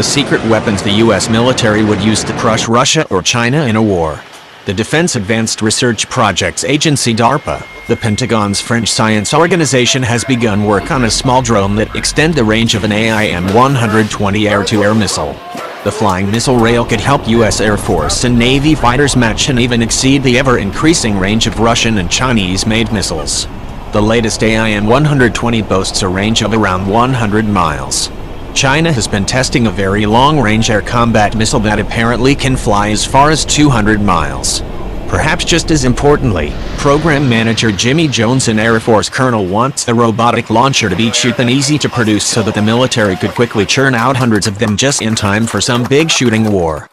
secret weapons the U.S. military would use to crush Russia or China in a war. The Defense Advanced Research Projects Agency DARPA, the Pentagon's French science organization, has begun work on a small drone that extends the range of an AIM-120 air-to-air missile. The flying missile rail could help U.S. Air Force and Navy fighters match and even exceed the ever-increasing range of Russian and Chinese-made missiles. The latest AIM-120 boasts a range of around 100 miles. China has been testing a very long-range air combat missile that apparently can fly as far as 200 miles. Perhaps just as importantly, Program Manager Jimmy Jones, an Air Force colonel, wants the robotic launcher to be cheap and easy to produce so that the military could quickly churn out hundreds of them just in time for some big shooting war.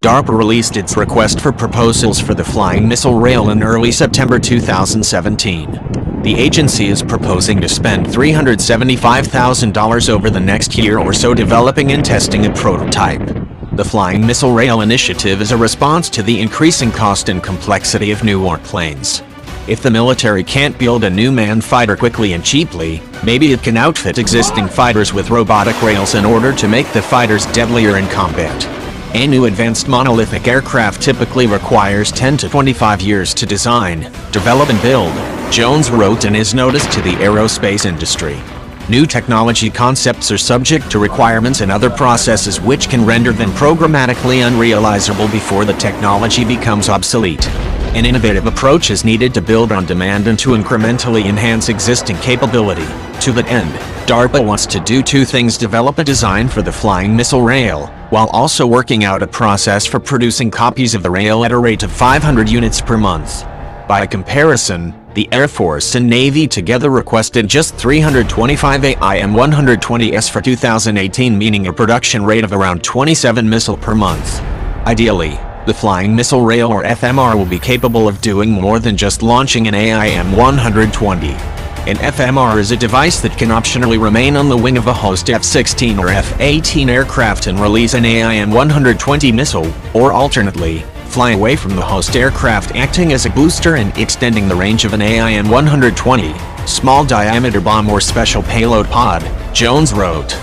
DARPA released its request for proposals for the flying missile rail in early September 2017. The agency is proposing to spend $375,000 over the next year or so developing and testing a prototype. The Flying Missile Rail initiative is a response to the increasing cost and complexity of new warplanes. If the military can't build a new manned fighter quickly and cheaply, maybe it can outfit existing fighters with robotic rails in order to make the fighters deadlier in combat. A new advanced monolithic aircraft typically requires 10 to 25 years to design, develop and build, Jones wrote in his notice to the aerospace industry. New technology concepts are subject to requirements and other processes which can render them programmatically unrealizable before the technology becomes obsolete. An innovative approach is needed to build on demand and to incrementally enhance existing capability. To that end, DARPA wants to do two things: develop a design for the flying missile rail, while also working out a process for producing copies of the rail at a rate of 500 units per month. By comparison, the Air Force and Navy together requested just 325 AIM-120s for 2018, meaning a production rate of around 27 missiles per month. Ideally, the Flying Missile Rail, or FMR, will be capable of doing more than just launching an AIM-120. An FMR is a device that can optionally remain on the wing of a host F-16 or F-18 aircraft and release an AIM-120 missile, or alternately, fly away from the host aircraft, acting as a booster and extending the range of an AIM-120, small diameter bomb or special payload pod, Jones wrote.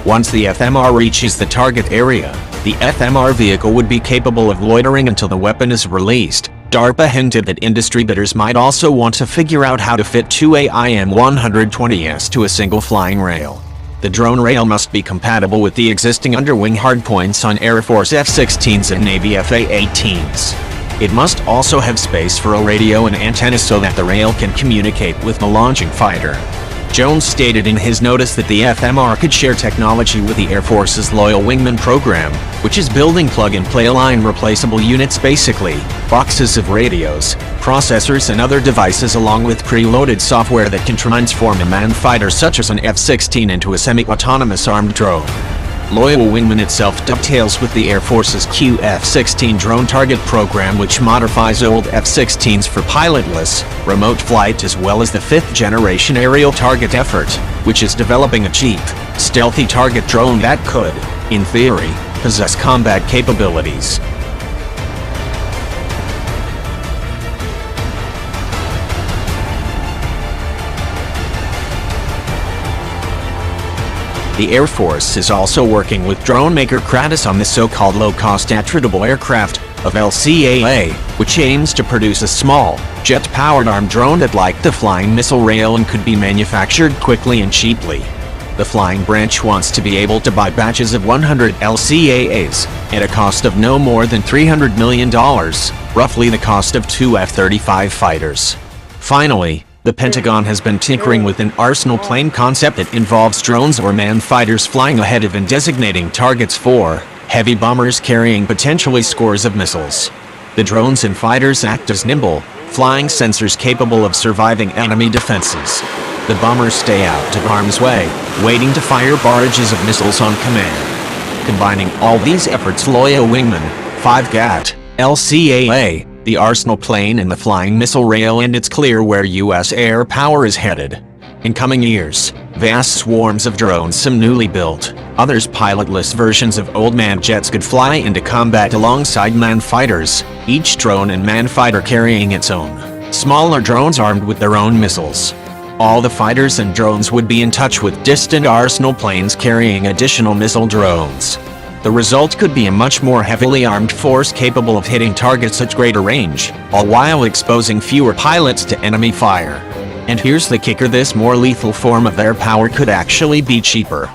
Once the FMR reaches the target area, the FMR vehicle would be capable of loitering until the weapon is released. DARPA hinted that industry bidders might also want to figure out how to fit two AIM-120s to a single flying rail. The drone rail must be compatible with the existing underwing hardpoints on Air Force F-16s and Navy F-18s. It must also have space for a radio and antenna so that the rail can communicate with the launching fighter. Jones stated in his notice that the FMR could share technology with the Air Force's Loyal Wingman program, which is building plug-and-play line replaceable units, basically boxes of radios, processors and other devices, along with preloaded software that can transform a manned fighter such as an F-16 into a semi-autonomous armed drone. Loyal Wingman itself dovetails with the Air Force's QF-16 drone target program, which modifies old F-16s for pilotless, remote flight, as well as the fifth-generation aerial target effort, which is developing a cheap, stealthy target drone that could, in theory, possess combat capabilities. The Air Force is also working with drone maker Kratos on the so-called low-cost attritable aircraft of LCAA, which aims to produce a small, jet-powered armed drone that, like the Flying Missile Rail, and could be manufactured quickly and cheaply. The flying branch wants to be able to buy batches of 100 LCAAs at a cost of no more than $300 million, roughly the cost of two F-35 fighters. Finally, the Pentagon has been tinkering with an arsenal plane concept that involves drones or manned fighters flying ahead of and designating targets for heavy bombers carrying potentially scores of missiles. The drones and fighters act as nimble, flying sensors capable of surviving enemy defenses. The bombers stay out of harm's way, waiting to fire barrages of missiles on command. Combining all these efforts, loyal wingmen, 5 GAT, LCAA, the Arsenal plane and the flying missile rail, and it's clear where U.S. air power is headed. In coming years, vast swarms of drones, some newly built, others pilotless versions of old manned jets, could fly into combat alongside manned fighters, each drone and manned fighter carrying its own smaller drones armed with their own missiles. All the fighters and drones would be in touch with distant Arsenal planes carrying additional missile drones. The result could be a much more heavily armed force capable of hitting targets at greater range, all while exposing fewer pilots to enemy fire. And here's the kicker: this more lethal form of air power could actually be cheaper.